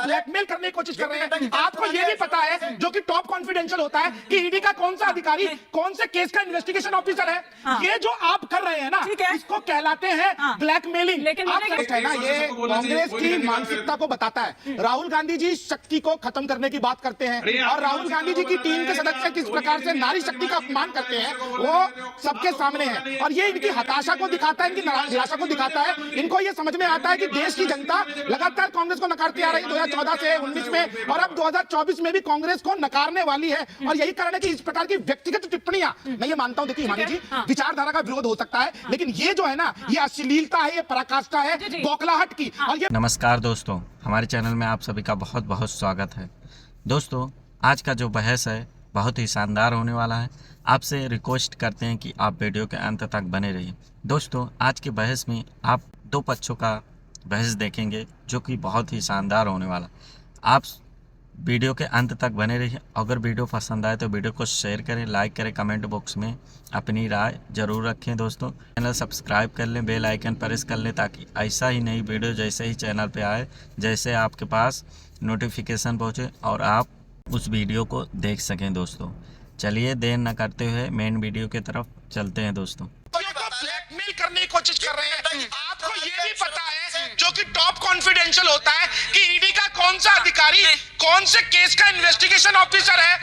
Blackmail करने की कोशिश कर रहे हैं। आपको ये भी पता है जो कि टॉप कॉन्फिडेंशियल होता है कि ईडी का कौन सा अधिकारी कौन से केस का इन्वेस्टिगेशन ऑफिसर है। ये जो आप कर रहे हैं ना, इसको कहलाते हैं ब्लैकमेलिंग। लेकिन आप है ना, ये कांग्रेस की मानसिकता को बताता है। राहुल गांधी जी शक्ति को खत्म करने की बात करते हैं और राहुल गांधी जी की टीम के सदस्य किस प्रकार से नारी शक्ति का अपमान करते हैं वो सबके सामने है। और ये इनकी हताशा को दिखाता है, इनकी निराशा को दिखाता है। इनको ये समझ में आता है कि देश की जनता लगातार कांग्रेस को नकारती आ रही है 2014 से 19 में, और अब 2024 में भी कांग्रेस को नकारने वाली है। और यही कारण है कि इस प्रकार की व्यक्तिगत टिप्पणियां, मैं ये मानता हूं, देखिए हिमानी जी, विचारधारा का विरोध हो सकता है, लेकिन ये जो है ना, ये अश्लीलता है, ये पराकाष्ठा है, बौखलाहट की। और ये नमस्कार दोस्तों, हमारे चैनल में आप सभी का बहुत बहुत स्वागत है। दोस्तों, आज का जो बहस है बहुत ही शानदार होने वाला है। आपसे रिक्वेस्ट करते हैं कि आप वीडियो के अंत तक बने रहिए। दोस्तों, आज के बहस में आप दो पक्षों का बहस देखेंगे जो कि बहुत ही शानदार होने वाला। आप वीडियो के अंत तक बने रहिए। अगर वीडियो पसंद आए तो वीडियो को शेयर करें, लाइक करें, कमेंट बॉक्स में अपनी राय जरूर रखें। दोस्तों, चैनल सब्सक्राइब कर लें, बेल आइकन प्रेस कर लें ताकि ऐसा ही नई वीडियो जैसे ही चैनल पे आए, जैसे आपके पास नोटिफिकेशन पहुँचे और आप उस वीडियो को देख सकें। दोस्तों, चलिए देर न करते हुए मेन वीडियो की तरफ चलते हैं। दोस्तों, ब्लैकमेल करने की कोशिश कर रहे हैं। आपको ये भी पता है जो कि टॉप कॉन्फिडेंशियल होता है कि ईडी का कौन सा अधिकारी कौन से केस का इन्वेस्टिगेशन ऑफिसर है।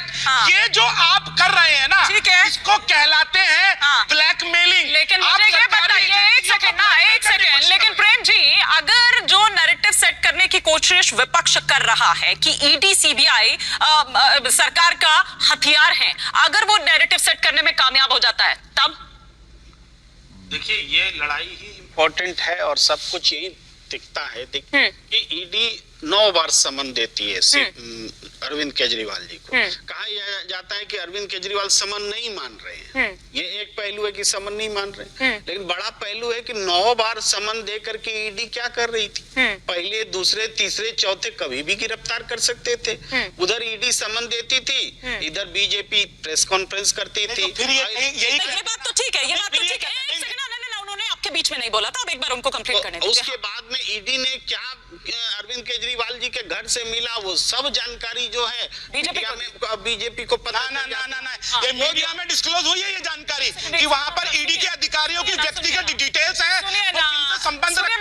ये जो आप कर रहे हैं ना, इसको कहलाते हैं ब्लैकमेलिंग। लेकिन मुझे ये बताइए, एक सेकंड, लेकिन प्रेम जी, अगर जो नैरेटिव सेट करने की कोशिश विपक्ष कर रहा है कि ईडी सीबीआई सरकार का हथियार है, अगर वो नैरेटिव सेट करने में कामयाब हो जाता है तब? देखिए, ये लड़ाई ही इम्पोर्टेंट है और सब कुछ यही दिखता है कि ईडी 9 बार समन देती है अरविंद केजरीवाल जी को। कहा यह जाता है कि अरविंद केजरीवाल समन नहीं मान रहे हैं। ये एक पहलू है कि समन नहीं मान रहे, लेकिन बड़ा पहलू है कि 9 बार समन दे करके ईडी क्या कर रही थी। पहले, दूसरे, तीसरे, चौथे कभी भी गिरफ्तार कर सकते थे। उधर ईडी समन देती थी, इधर बीजेपी प्रेस कॉन्फ्रेंस करती थी। ये बात तो ठीक है, ये बात तो ठीक है। उन्होंने आपके बीच में नहीं बोला था, अब एक बार उनको कंप्लीट करने दीजिए। उसके बाद में ईडी ने क्या अरविंद केजरीवाल जी के घर से मिला, वो सब जानकारी जो है बीजेपी को पता। ये मीडिया में डिस्क्लोज हुई है ये जानकारी कि वहां पर ईडी के अधिकारियों की व्यक्तिगत डिटेल्स हैं।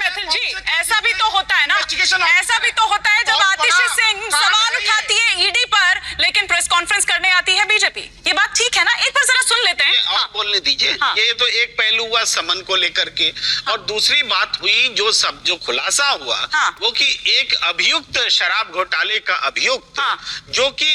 मैथिल जी, ऐसा भी तो होता है ना, ऐसा भी तो होता है जब आतिशी सिंह सवाल उठाती है ईडी पर, लेकिन प्रेस कॉन्फ्रेंस करने आती है बीजेपी। ये बात ठीक है ना? एक बार जरा सुन लेते हैं और बोलने दीजिए। ये तो एक पहलू हुआ समन को लेकर के, और दूसरी बात हुई जो खुलासा हुआ वो कि एक अभियुक्त, शराब घोटाले का अभियुक्त, जो कि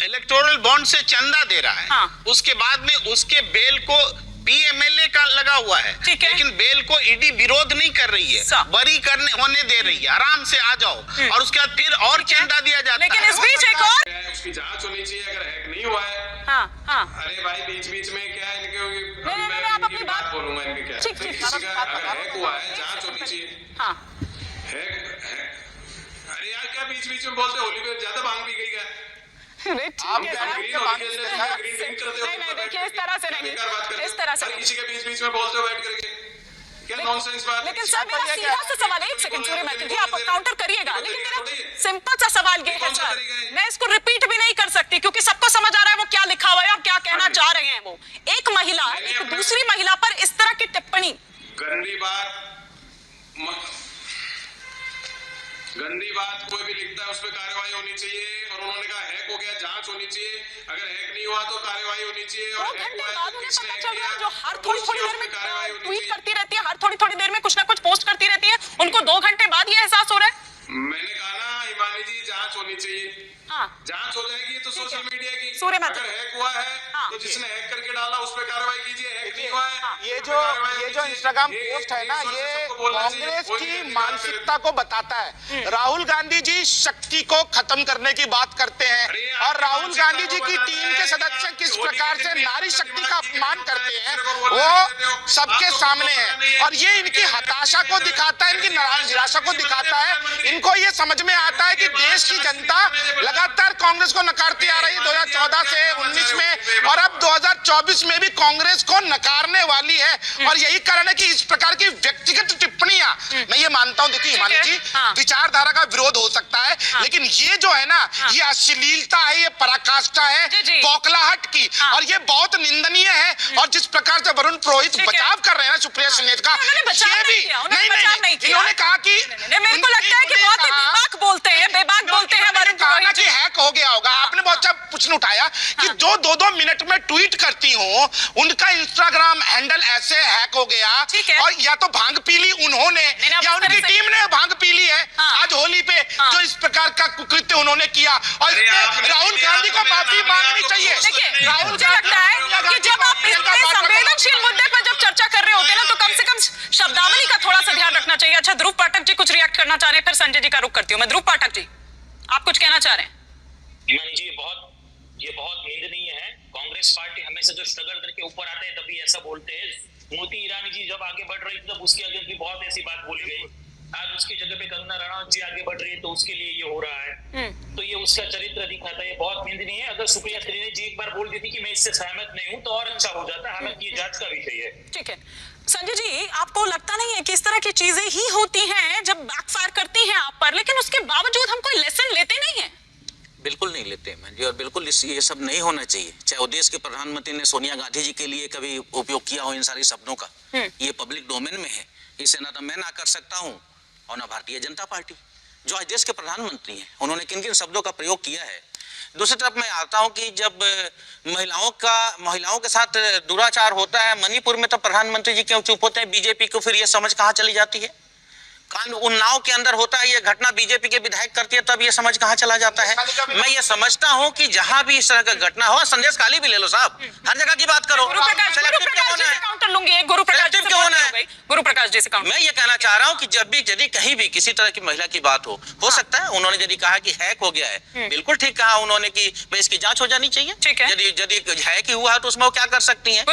इलेक्टोरल बॉन्ड से चंदा दे रहा है, उसके बाद में उसके बेल को पीएमएलए का लगा हुआ है, लेकिन बेल को ईडी विरोध नहीं कर रही है, बरी होने दे रही है, आराम से आ जाओ, और उसके बाद फिर और चंदा दिया जाता है। लेकिन इस बीच एक और उसकी जांच होनी चाहिए अगर हैक नहीं हुआ है। अरे भाई, बीच में क्या है इनके, नहीं, आप अपनी बात बोलूंगा इनके क्या ठीक, अगर हैक हुआ है, जांच होनी चाहिए। अरे यार, क्या बीच में बोलते, होली पे ज्यादा भांग पी गई क्या? नहीं, देखिए, इस तरह से नहीं, इस तरह से किसी के बीच में बोलते हो बैठ करके, क्या नॉनसेंस बात। लेकिन सर, मेरा सीधा सा सवाल, एक सेकंड सूर्य मैथिल जी, आप काउंटर करिएगा, लेकिन मेरा सिंपल सा सवाल ये है सर, मैं इसको रिपीट भी नहीं कर सकती क्योंकि सबको समझ आ रहा है वो क्या लिखा हुआ है और क्या कहना चाह रहे हैं। वो एक महिला एक दूसरी महिला पर इस तरह की टिप्पणी, गंदी बात कोई भी लिखता है उस पर कार्रवाई होनी चाहिए, और उन्होंने कहा हैक हो गया, जांच होनी चाहिए। अगर हैक नहीं हुआ तो कार्रवाई होनी चाहिए, और 2 घंटे बाद उन्हें पता चल रहा है जो हर थोड़ी देर में ट्वीट करती रहती है, हर थोड़ी देर में कुछ ना कुछ पोस्ट करती रहती है, उनको 2 घंटे बाद ये एहसास हो रहा है। मैंने कहा ना हिमानी जी, जांच होनी चाहिए। जांच हो जाएगी तो सोशल मीडिया की। अगर हैक हुआ है तो जिसने हैक करके डाला उस पर कार्रवाई कीजिए, हैक नहीं हुआ है। ये जो इंस्टाग्राम पोस्ट है ना, ये कांग्रेस की मानसिकता को बताता है। राहुल गांधी जी शक्ति को खत्म करने की बात करते हैं, और राहुल गांधी जी की टीम के सदस्य किस प्रकार से नारी शक्ति का अपमान करते हैं वो सबके सामने है। और ये इनकी हताशा को दिखाता है, इनकी निराशा को दिखाता है। इनको ये समझ में आता है कि देश की जनता लगातार कांग्रेस को नकारती आ रही है 2014 से 19 में, और अब 2024 में भी कांग्रेस को नकारने वाली है। और यही कारण है कि इस प्रकार की व्यक्तिगत टिप्पणियां, मैं ये मानता हूं, देखिए हिमानी जी, विचारधारा का विरोध हो सकता है, लेकिन ये जो है ना, ये अश्लीलता है, ये पराकाष्ठा है बौखलाहट की, और ये बहुत निंदनीय है। और जिस प्रकार से वरुण पुरोहित बचाव कर रहे हैं सुप्रिया सुलेज का, ये भी नहीं, इन्होंने कहा कि मेरे को लगता है कि बहुत ही बेबाक बोलते हैं वरुण पुरोहित जी। हैक हो गया होगा। आपने बहुत अच्छा प्रश्न उठाया कि जो 2-2 मिनट में ट्वीट करती हूँ, उनका इंस्टाग्राम हैंडल ऐसे हैक हो गया, और या तो भांग पी ली उन्होंने या उनकी टीम ने भांग पी ली है आज होली पे, जो इस प्रकार का कुकृत्य उन्होंने किया। और इसमें राहुल गांधी को माफी मांगनी चाहिए। देखिए, मुझे लगता है कि जब आप इतने संवेदनशील मुद्दे पर जब चर्चा कर रहे होते हैं ना, तो कम से कम शब्दावली का थोड़ा सा ध्यान रखना चाहिए। अच्छा, ध्रुव पाठक जी कुछ रिएक्ट करना चाह रहे हैं, फिर संजय जी का रुख करती हूँ मैं। ध्रुव पाठक जी, आप कुछ कहना चाह रहे हैं? हिमानी जी, ये बहुत निंदनीय है। कांग्रेस पार्टी हमेशा जो स्ट्रगल करके ऊपर आते हैं तभी ऐसा बोलते हैं। स्मृति ईरानी जी जब आगे बढ़ रही थी तब उसके आगे की बहुत ऐसी बात बोली गई। आज उसकी जगह पे कंगना रनौत जी आगे बढ़ रही है तो उसके लिए ये हो रहा है। तो ये उसका चरित्र दिखाता है, ये बहुत निंदनीय है। अगर सुप्रिया सुले जी एक बार बोल देती कि मैं इससे सहमत नहीं हूँ तो और अच्छा हो जाता। हालांकि ये जांच का विषय है। ठीक है संजय जी, आपको लगता नहीं है कि इस तरह की चीजें ही होती हैं जब बैकफायर करती हैं आप पर, लेकिन उसके बावजूद हम कोई लेसन लेते नहीं हैं? बिल्कुल नहीं लेते हैं जी, और बिल्कुल ये सब नहीं होना चाहिए। चाहे वो देश के प्रधानमंत्री ने सोनिया गांधी जी के लिए कभी उपयोग किया हो इन सारी शब्दों का, ये पब्लिक डोमेन में है। इसे ना तो मैं ना कर सकता हूँ और ना भारतीय जनता पार्टी, जो आज देश के प्रधानमंत्री हैं, उन्होंने किन किन शब्दों का प्रयोग किया है। दूसरी तरफ मैं आता हूँ कि जब महिलाओं के साथ दुराचार होता है मणिपुर में, तो प्रधानमंत्री जी क्यों चुप होते हैं? बीजेपी को फिर ये समझ कहाँ चली जाती है? उन्नाव के अंदर होता है ये घटना, बीजेपी के विधायक करती है, तब ये समझ कहां चला जाता है? मैं ये समझता हूं कि जहां भी इस तरह का घटना हो, संदेश खाली भी ले लो साहब, हर जगह की बात करो। गुरुप्रकाश जी से काउंटर। मैं ये कहना चाह रहा हूं कि जब भी यदि कहीं भी किसी तरह की महिला की बात हो सकता है उन्होंने यदि कहा कि हैक हो गया है, बिल्कुल ठीक कहा उन्होंने कि भाई इसकी जांच हो जानी चाहिए। यदि हैक ही हुआ है तो उसमें वो क्या कर सकती है?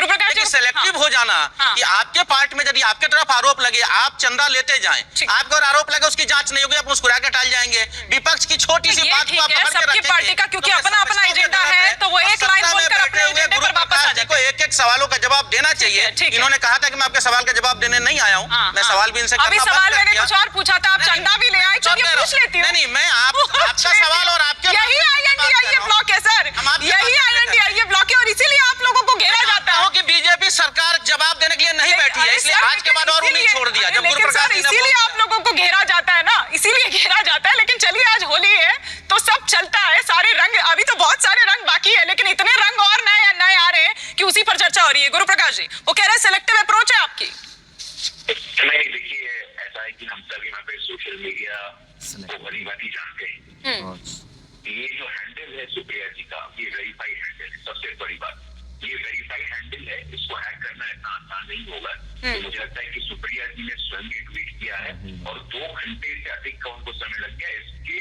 सेलेक्टिव हो जाना कि आपके पार्ट में यदि आपके तरफ आरोप लगे, आप चंदा लेते जाएं, आपको और आरोप लगे, उसकी जांच नहीं होगी, आप मुस्कुरा के टाल जाएंगे। विपक्ष की छोटी सी बात को आप पकड़ के रखेंगे। पार्टी का क्योंकि अपना एजेंडा है तो वो एक लाइन बोलकर अपने एजेंडे पर वापस आ जाएंगे। एक सवालों का जवाब देना चाहिए। इन्होंने कहा था कि मैं आपके सवाल का जवाब देने नहीं आया हूँ, मैं सवाल भी इनसे अभी सवाल मैंने कुछ और पूछा था, आप चंदा भी ले आए, पूछ लेती हूँ। नहीं, मैं आपका सवाल और आपके यही INDIA ब्लॉक है सर, यही INDIA ब्लॉक है, और इसीलिए आप लोगों को घेरा जाता है कि बीजेपी सरकार जवाब देने के लिए नहीं बैठी है, इसलिए आज के बाद और उम्मीद छोड़ दिया। जब गुरुप्रकाश जी ने इसीलिए आप लोगों को घेरा जाता है ना, इसीलिए घेरा जाता है। लेकिन चलिए, आज होली है तो सब चलता है, सारे रंग, अभी तो बहुत सारे रंग बाकी है, लेकिन इतने रंग और नए आ रहे हैं कि उसी पर चर्चा हो रही है। गुरुप्रकाश जी वो कह रहे हैं सिलेक्टिव अप्रोच है आपकी। नहीं, देखिए ऐसा है कि हम सभी यहाँ पे सोशल मीडिया को भली भांति जानते हैं। ये जो हैंडल है सुप्रिया जी का, ये वेरीफाइड हैंडल है। सबसे बड़ी बात, ये वेरीफाइड हैंडल है, इसको हैक करना इतना आसान नहीं होगा। तो मुझे लगता है कि सुप्रिया जी ने स्वयं ये ट्वीट किया है और 2 घंटे से अधिक का उनको समय लग गया इसके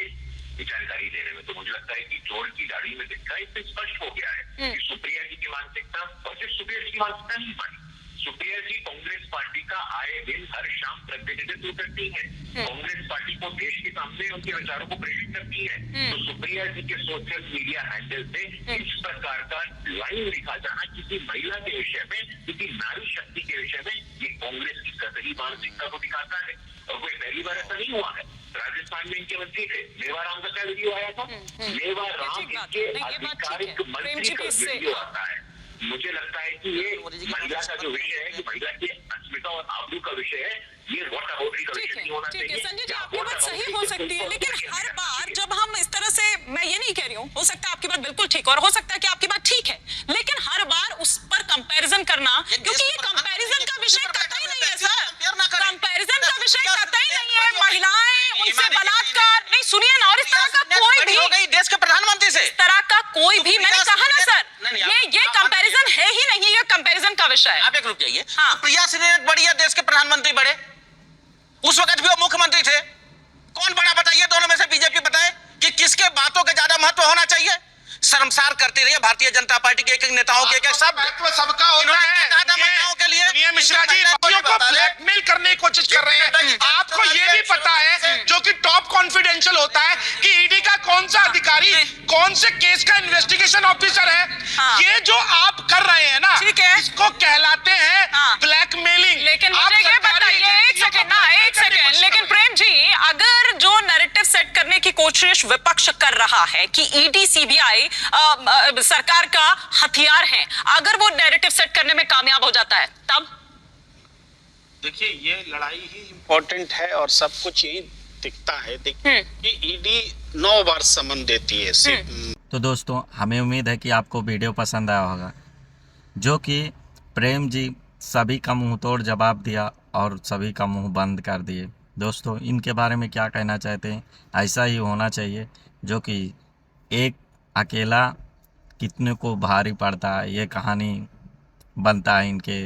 जानकारी देने में। तो मुझे लगता है कि जोड़ की दाढ़ी में दिखता है, इससे स्पष्ट हो गया है कि सुप्रिया जी की मानसिकता, और सिर्फ सुप्रिया जी की मानसिकता नहीं मानी, सुप्रिया जी कांग्रेस पार्टी का आए दिन हर शाम प्रतिनिधित्व करती है, कांग्रेस पार्टी को देश के सामने उनके विचारों को प्रेषित करती है। तो सुप्रिया जी के सोशल मीडिया हैंडल से इस प्रकार का लाइन लिखा जाना किसी महिला के विषय में, किसी नारी शक्ति के विषय में, ये कांग्रेस की कतई मानसिकता को दिखाता है। और कोई पहली बार ऐसा नहीं हुआ है। राजस्थान में इनके मंत्री थे, मेवाराम का क्या वीडियो आया था? मेवाराम इनके आधिकारिक मंत्री का वीडियो आता है। मुझे लगता है कि ये महिला का जो विषय है, महिला की अस्मिता और आबरू का विषय है, ये वोट आउटरी का विषय नहीं होना चाहिए। संजय जी, आपकी बात सही हो सकती है, लेकिन हर बार जब हम इस तरह से, मैं ये नहीं कह रही हूँ, हो सकता है आपकी बात बिल्कुल ठीक और हो सकता है कि आपकी बात ठीक है, लेकिन हर बार उस पर कंपैरिजन करना, क्योंकि ये कंपैरिजन का विषय कतई नहीं है सर, कंपैरिजन का विषय कतई नहीं है। महिलाएं, उनसे बलात्कार, नहीं सुनिए ना, और इस तरह का कोई भी देश के प्रधानमंत्री से इस तरह का कोई भी, मैंने कहा ना सर, ये कंपैरिजन है ही नहीं, ये कंपैरिजन का विषय है। आप एक रुक जाइए। प्रिया सिंह बड़ी देश के प्रधानमंत्री बड़े, उस वक्त भी वो मुख्यमंत्री थे। कौन बड़ा बताइए दोनों में से? बीजेपी बताए कि किसके बातों का ज्यादा महत्व होना चाहिए? शर्मसार करती रही है भारतीय जनता पार्टी के एक नेताओं के एक सब सबका होता है। महिलाओं के लिए मिश्रा जी, को ब्लैकमेल करने की कोशिश कर रहे हैं। आपको ये भी पता है, जो कि टॉप कॉन्फिडेंशियल होता है, कि ईडी का कौन सा अधिकारी कौन से केस का इन्वेस्टिगेशन ऑफिसर है। ये जो आप कर रहे हैं ना, ठीक है, इसको कहलाते हैं ब्लैकमेलिंग। लेकिन मुझे ये बताइए, एक सेकंड, लेकिन प्रेम जी, अगर जो नैरेटिव सेट करने की कोशिश विपक्ष कर रहा है कि ईडी सीबीआई सरकार का हथियार है, अगर वो नैरेटिव सेट करने में कामयाब हो जाता है तब? देखिए, ये लड़ाई ही इम्पोर्टेंट है और सब कुछ यही दिखता है। देखिए कि ईडी 9 बार समन देती है। तो दोस्तों, हमें उम्मीद है कि आपको वीडियो पसंद आया होगा, जो कि प्रेम जी सभी का मुंह तोड़ जवाब दिया और सभी का मुंह बंद कर दिए। दोस्तों, इनके बारे में क्या कहना चाहते हैं? ऐसा ही होना चाहिए, जो कि एक अकेला कितने को भारी पड़ता है, ये कहानी बनता है इनके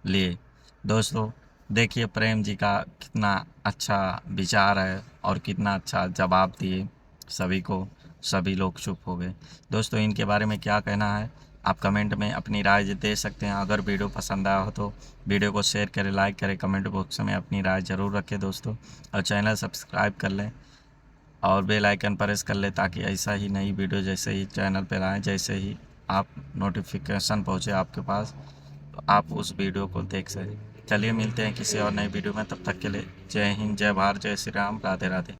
लिए। दोस्तों, देखिए प्रेम जी का कितना अच्छा विचार है और कितना अच्छा जवाब दिए सभी को, सभी लोग चुप हो गए। दोस्तों, इनके बारे में क्या कहना है आप कमेंट में अपनी राय दे सकते हैं। अगर वीडियो पसंद आया हो तो वीडियो को शेयर करें, लाइक करें, कमेंट बॉक्स में अपनी राय ज़रूर रखें दोस्तों, और चैनल सब्सक्राइब कर लें और बेल आइकन प्रेस कर लें, ताकि ऐसा ही नई वीडियो जैसे ही चैनल पर आए, जैसे ही आप नोटिफिकेशन पहुँचे आपके पास, तो आप उस वीडियो को देख सकें। चलिए मिलते हैं किसी और नई वीडियो में, तब तक के लिए जय हिंद, जय भारत, जय श्री राम, राधे राधे।